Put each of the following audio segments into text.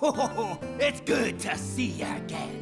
It's good to see you again.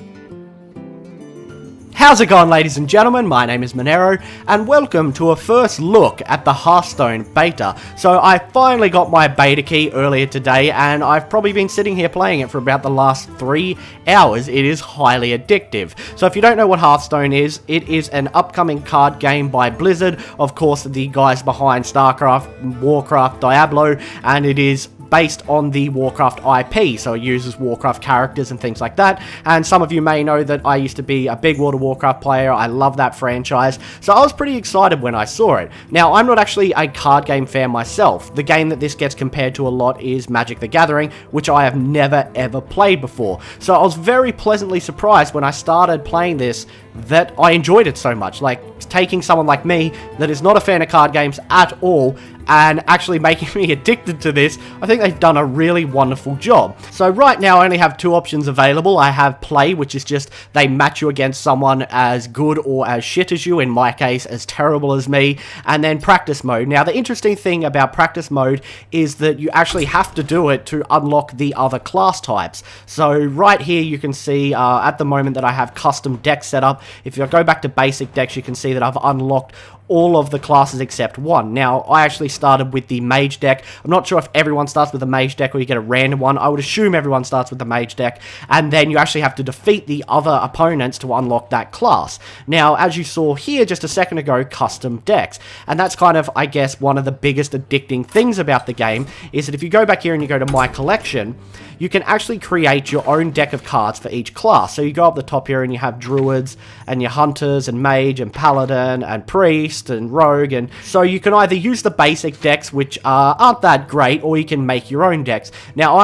How's it going, ladies and gentlemen? My name is Monero, and welcome to a first look at the Hearthstone beta. So I finally got my beta key earlier today, and I've probably been sitting here playing it for about the last 3 hours. It is highly addictive. So if you don't know what Hearthstone is, it is an upcoming card game by Blizzard, of course the guys behind StarCraft, Warcraft, Diablo, and it is based on the Warcraft IP, so it uses Warcraft characters and things like that. And some of you may know that I used to be a big World of Warcraft player. I love that franchise, so I was pretty excited when I saw it. Now, I'm not actually a card game fan myself. The game that this gets compared to a lot is Magic the Gathering, which I have never ever played before. So I was very pleasantly surprised when I started playing this that I enjoyed it so much. Like, taking someone like me that is not a fan of card games at all and actually making me addicted to this, I think they've done a really wonderful job. So right now I only have 2 options available. I have play, which is just they match you against someone as good or as shit as you, in my case as terrible as me, and then practice mode. Now the interesting thing about practice mode is that you actually have to do it to unlock the other class types. So right here you can see at the moment that I have custom decks set up. If I go back to basic decks, you can see that I've unlocked all of the classes except one. Now, I actually started with the mage deck. I'm not sure if everyone starts with a mage deck or you get a random one. I would assume everyone starts with the mage deck, and then you actually have to defeat the other opponents to unlock that class. Now, as you saw here just a second ago, custom decks. And that's kind of, I guess, one of the biggest addicting things about the game, is that if you go back here and you go to my collection, you can actually create your own deck of cards for each class. So you go up the top here and you have druids and your hunters and mage and paladin and priest and rogue, and so you can either use the basic decks, which aren't that great, or you can make your own decks. Now,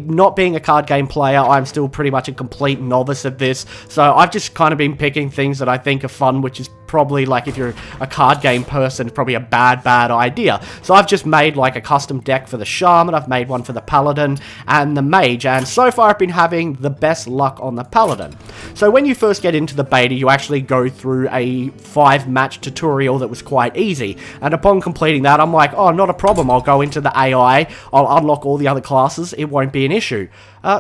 not being a card game player, I'm still pretty much a complete novice at this, so I've just kind of been picking things that I think are fun, which is probably, like, if you're a card game person, it's probably a bad idea. So I've just made like a custom deck for the shaman, I've made one for the paladin and the mage, and so far I've been having the best luck on the paladin. So when you first get into the beta, you actually go through a 5-match tutorial that was quite easy, and upon completing that, I'm like, oh, not a problem, I'll go into the AI, I'll unlock all the other classes, it won't be an issue.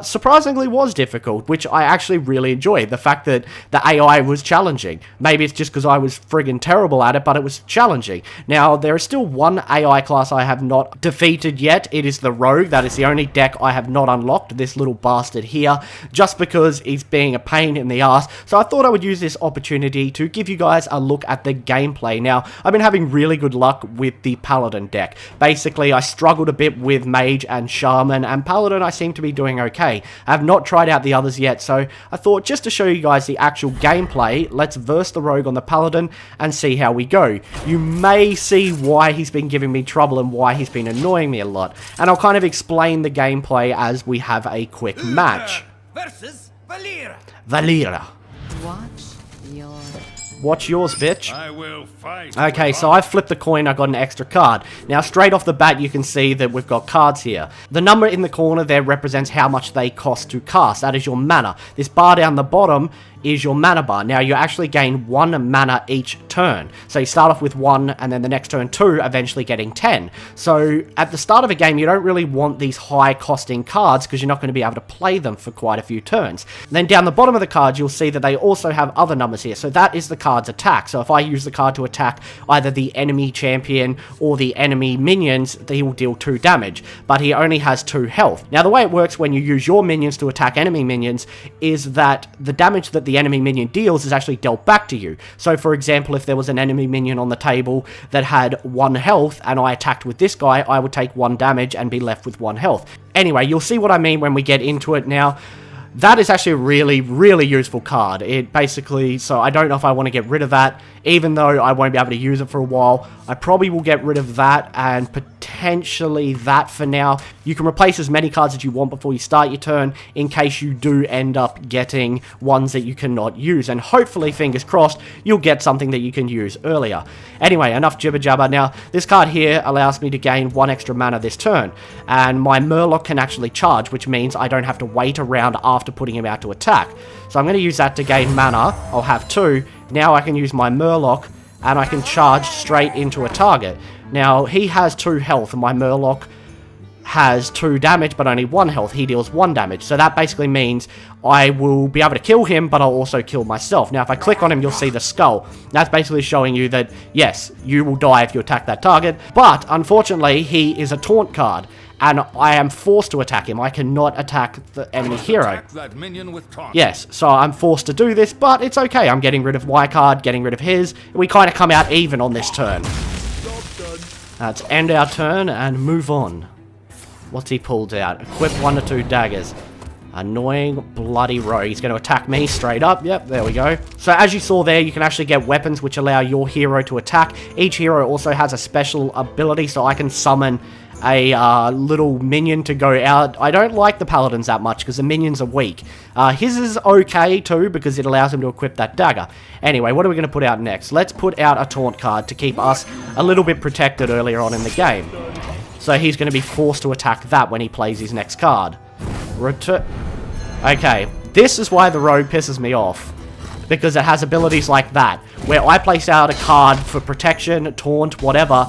Surprisingly was difficult, which I actually really enjoyed. The fact that the AI was challenging. Maybe it's just because I was friggin' terrible at it, but it was challenging. Now, there is still one AI class I have not defeated yet. It is the Rogue. That is the only deck I have not unlocked, this little bastard here, just because he's being a pain in the ass. So I thought I would use this opportunity to give you guys a look at the gameplay. Now, I've been having really good luck with the Paladin deck. Basically, I struggled a bit with Mage and Shaman, and Paladin I seem to be doing okay. I have not tried out the others yet, so I thought just to show you guys the actual gameplay, let's verse the Rogue on the Paladin and see how we go. You may see why he's been giving me trouble and why he's been annoying me a lot, and I'll kind of explain the gameplay as we have a quick match. Versus Valera. Valera. Watch yours, bitch. I will fight. Okay, so I flipped the coin, I got an extra card. Now, straight off the bat, you can see that we've got cards here. The number in the corner there represents how much they cost to cast. That is your mana. This bar down the bottom is your mana bar. Now, you actually gain 1 mana each turn. So you start off with 1, and then the next turn 2, eventually getting 10. So at the start of a game, you don't really want these high-costing cards because you're not going to be able to play them for quite a few turns. And then down the bottom of the card, you'll see that they also have other numbers here. So that is the card's attack. So if I use the card to attack either the enemy champion or the enemy minions, he will deal 2 damage. But he only has 2 health. Now, the way it works when you use your minions to attack enemy minions is that the damage that the enemy minion deals is actually dealt back to you. So for example, if there was an enemy minion on the table that had 1 health and I attacked with this guy, I would take 1 damage and be left with 1 health. Anyway, you'll see what I mean when we get into it. Now, that is actually a really useful card. It basically, so I don't know if I want to get rid of that, even though I won't be able to use it for a while. I probably will get rid of that and potentially that for now. You can replace as many cards as you want before you start your turn in case you do end up getting ones that you cannot use, and hopefully, fingers crossed, you'll get something that you can use earlier. Anyway, enough jibber jabber. Now, this card here allows me to gain 1 extra mana this turn, and my Murloc can actually charge, which means I don't have to wait around after putting him out to attack. So I'm going to use that to gain mana. I'll have 2. Now I can use my Murloc and I can charge straight into a target. Now, he has 2 health and my Murloc has 2 damage but only 1 health. He deals 1 damage. So that basically means I will be able to kill him, but I'll also kill myself. Now, if I click on him, you'll see the skull. That's basically showing you that, yes, you will die if you attack that target. But, unfortunately, he is a taunt card. And I am forced to attack him. I cannot attack the enemy hero. That minion with taunt. Yes, so I'm forced to do this, but it's okay. I'm getting rid of my card, getting rid of his. We kind of come out even on this turn. Let's end our turn and move on. What's he pulled out? Equip 1 or 2 daggers. Annoying bloody rogue. He's going to attack me straight up. Yep, there we go. So as you saw there, you can actually get weapons which allow your hero to attack. Each hero also has a special ability, so I can summon a little minion to go out. I don't like the paladins that much because the minions are weak. His is okay too because it allows him to equip that dagger. Anyway, what are we going to put out next? Let's put out a taunt card to keep us a little bit protected earlier on in the game. So he's going to be forced to attack that when he plays his next card. Okay, this is why the rogue pisses me off. Because it has abilities like that, where I place out a card for protection, taunt, whatever,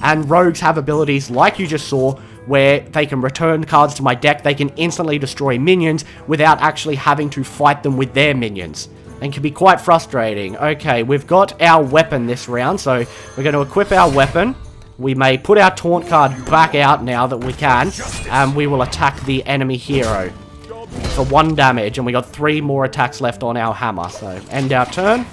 and rogues have abilities like you just saw, where they can return cards to my deck, they can instantly destroy minions without actually having to fight them with their minions. And can be quite frustrating. Okay, we've got our weapon this round, so we're going to equip our weapon. We may put our taunt card back out now that we can, and we will attack the enemy hero for 1 damage, and we got 3 more attacks left on our hammer, so end our turn.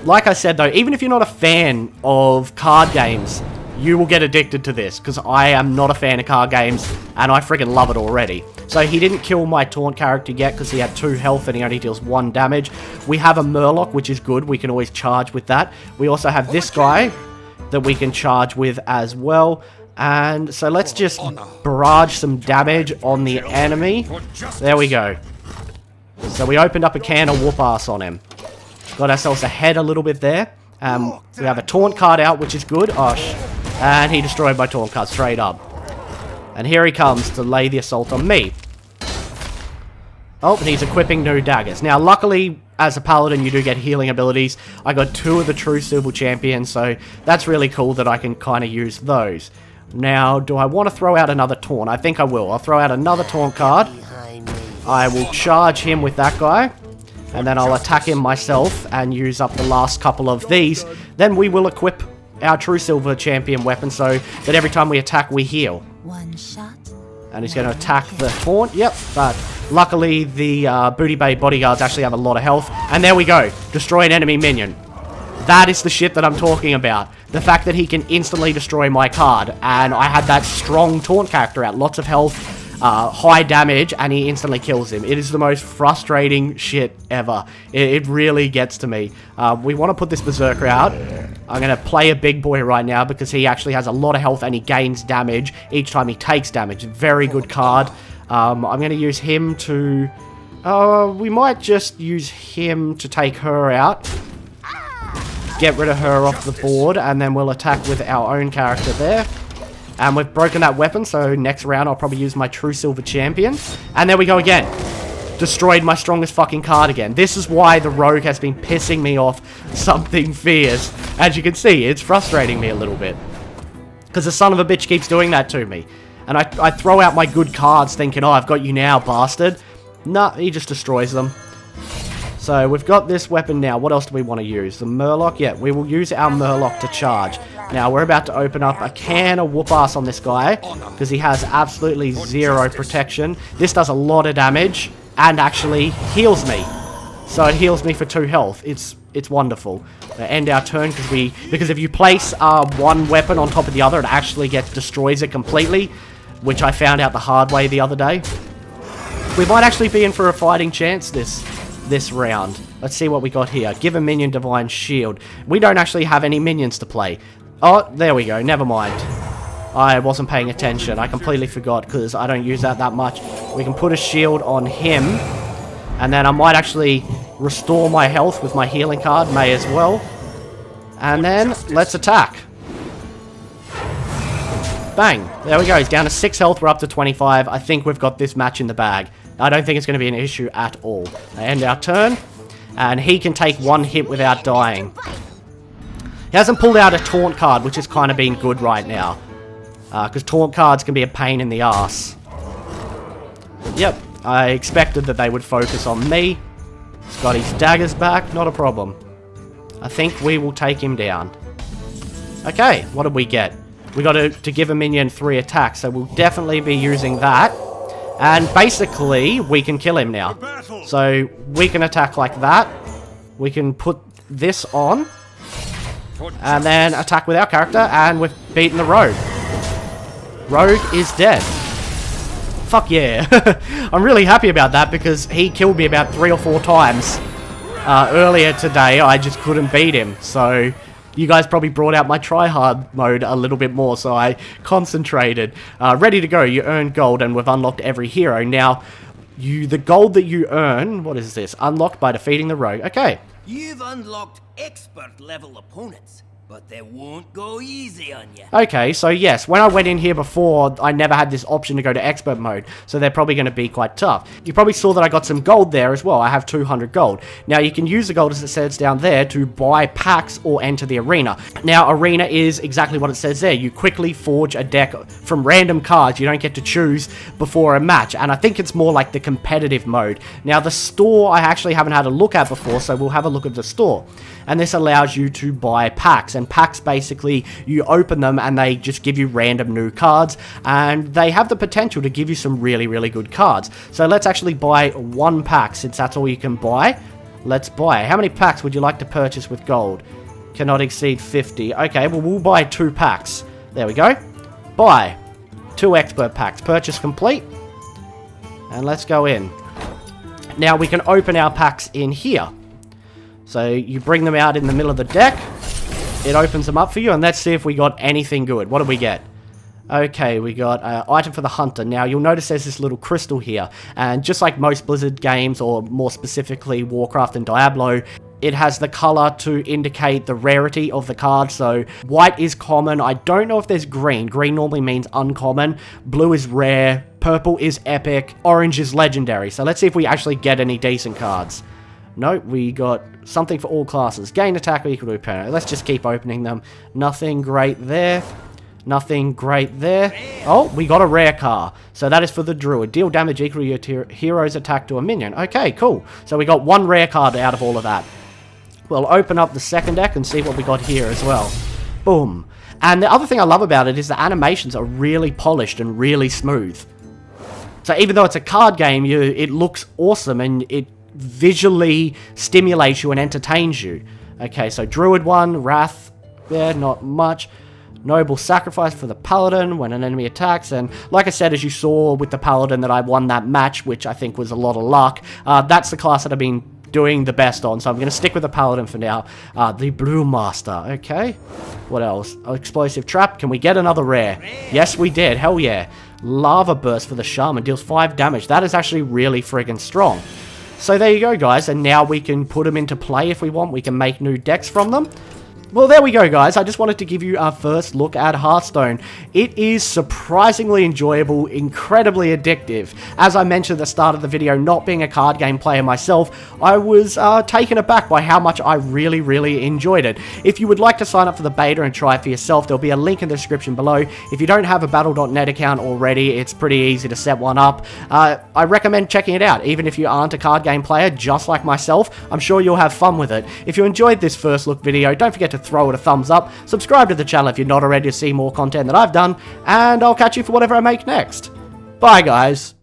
Like I said though, even if you're not a fan of card games, you will get addicted to this, because I am not a fan of card games, and I freaking love it already. So he didn't kill my taunt character yet, because he had 2 health and he only deals 1 damage. We have a Murloc, which is good, we can always charge with that. We also have this guy that we can charge with as well. And so let's just barrage some damage on the enemy. There we go. So we opened up a can of whoop ass on him. Got ourselves ahead a little bit there. We have a taunt card out, which is good. And he destroyed my taunt card straight up. And here he comes to lay the assault on me. Oh, and he's equipping new daggers. Now, luckily, as a paladin, you do get healing abilities. I got 2 of the true silver champions, so that's really cool that I can kind of use those. Now, do I want to throw out another taunt? I think I will. I'll throw out another taunt card. I will charge him with that guy. And then I'll attack him myself and use up the last couple of these. Then we will equip our true silver champion weapon so that every time we attack, we heal. 1 shot. And he's going to attack the taunt. Yep, but luckily the Booty Bay bodyguards actually have a lot of health. And there we go. Destroy an enemy minion. That is the shit that I'm talking about. The fact that he can instantly destroy my card. And I had that strong taunt character out. Lots of health, high damage, and he instantly kills him. It is the most frustrating shit ever. It really gets to me. We want to put this berserker out. I'm going to play a big boy right now because he actually has a lot of health and he gains damage each time he takes damage. Very good card. I'm going to use him to... we might just use him to take her out. Get rid of her off the board, and then we'll attack with our own character there. And we've broken that weapon, so next round I'll probably use my true silver champion. And there we go again. Destroyed my strongest fucking card again. This is why the rogue has been pissing me off something fierce. As you can see, it's frustrating me a little bit. Because the son of a bitch keeps doing that to me. And I throw out my good cards thinking, oh, I've got you now, bastard. Nah, he just destroys them. So we've got this weapon now. What else do we want to use? The Murloc? Yeah, we will use our Murloc to charge. Now, we're about to open up a can of whoop-ass on this guy, because he has absolutely 0 protection. This does a lot of damage, and actually heals me. So it heals me for 2 health. It's wonderful. End our turn, because if you place one weapon on top of the other, it actually destroys it completely, which I found out the hard way the other day. We might actually be in for a fighting chance this round. Let's see what we got here. Give a minion divine shield. We don't actually have any minions to play. Oh, there we go. Never mind. I wasn't paying attention. I completely forgot because I don't use that much. We can put a shield on him. And then I might actually restore my health with my healing card. May as well. And then let's attack. Bang. There we go. He's down to 6 health. We're up to 25. I think we've got this match in the bag. I don't think it's going to be an issue at all. I end our turn. And he can take 1 hit without dying. He hasn't pulled out a taunt card, which has kind of been good right now. because taunt cards can be a pain in the ass. Yep, I expected that they would focus on me. He's got his daggers back, not a problem. I think we will take him down. Okay, what did we get? We got to give a minion 3 attacks, so we'll definitely be using that. And basically, we can kill him now. So, we can attack like that. We can put this on. And then attack with our character, and we've beaten the rogue. Rogue is dead. Fuck yeah. I'm really happy about that because he killed me about 3 or 4 times. Earlier today, I just couldn't beat him. So, you guys probably brought out my try-hard mode a little bit more, so I concentrated. Ready to go. You earn gold, and we've unlocked every hero. Now, the gold that you earn, what is this? Unlocked by defeating the rogue. Okay. You've unlocked expert-level opponents, but they won't go easy on you. Okay, so yes, when I went in here before, I never had this option to go to expert mode, so they're probably going to be quite tough. You probably saw that I got some gold there as well. I have 200 gold. Now, you can use the gold, as it says down there, to buy packs or enter the arena. Now, arena is exactly what it says there. You quickly forge a deck from random cards. You don't get to choose before a match, and I think it's more like the competitive mode. Now, the store I actually haven't had a look at before, so we'll have a look at the store. And this allows you to buy packs, and packs basically, you open them and they just give you random new cards, and they have the potential to give you some really, really good cards. So let's actually buy 1 pack, since that's all you can buy. Let's buy. How many packs would you like to purchase with gold? Cannot exceed 50. Okay, well, we'll buy 2 packs. There we go. Buy 2 expert packs. Purchase complete. And let's go in. Now we can open our packs in here. So you bring them out in the middle of the deck. It opens them up for you, and let's see if we got anything good. What do we get? Okay, we got an item for the hunter. Now, you'll notice there's this little crystal here, and just like most Blizzard games, or more specifically Warcraft and Diablo, it has the color to indicate the rarity of the card. So white is common. I don't know if there's green. Green normally means uncommon. Blue is rare. Purple is epic. Orange is legendary. So let's see if we actually get any decent cards. Nope, we got something for all classes. Gain attack equal to opponent. Let's just keep opening them. Nothing great there. Nothing great there. Oh, we got a rare card. So that is for the druid. Deal damage equal to your hero's attack to a minion. Okay, cool. So we got 1 rare card out of all of that. We'll open up the second deck and see what we got here as well. Boom. And the other thing I love about it is the animations are really polished and really smooth. So even though it's a card game, it looks awesome, and it visually stimulates you and entertains you. Okay, so Druid 1, Wrath, yeah, not much. Noble Sacrifice for the Paladin when an enemy attacks, and like I said, as you saw with the Paladin that I won that match, which I think was a lot of luck, that's the class that I've been doing the best on, so I'm going to stick with the Paladin for now. The Blue Master, okay. What else? Explosive Trap, can we get another rare? Yes, we did, hell yeah. Lava Burst for the Shaman, deals 5 damage. That is actually really friggin' strong. So there you go, guys, and now we can put them into play if we want. We can make new decks from them. Well, there we go, guys. I just wanted to give you our first look at Hearthstone. It is surprisingly enjoyable, incredibly addictive. As I mentioned at the start of the video, not being a card game player myself, I was taken aback by how much I really, really enjoyed it. If you would like to sign up for the beta and try it for yourself, there'll be a link in the description below. If you don't have a Battle.net account already, it's pretty easy to set one up. I recommend checking it out. Even if you aren't a card game player, just like myself, I'm sure you'll have fun with it. If you enjoyed this first look video, don't forget to throw it a thumbs up, subscribe to the channel if you're not already to see more content that I've done, and I'll catch you for whatever I make next. Bye, guys.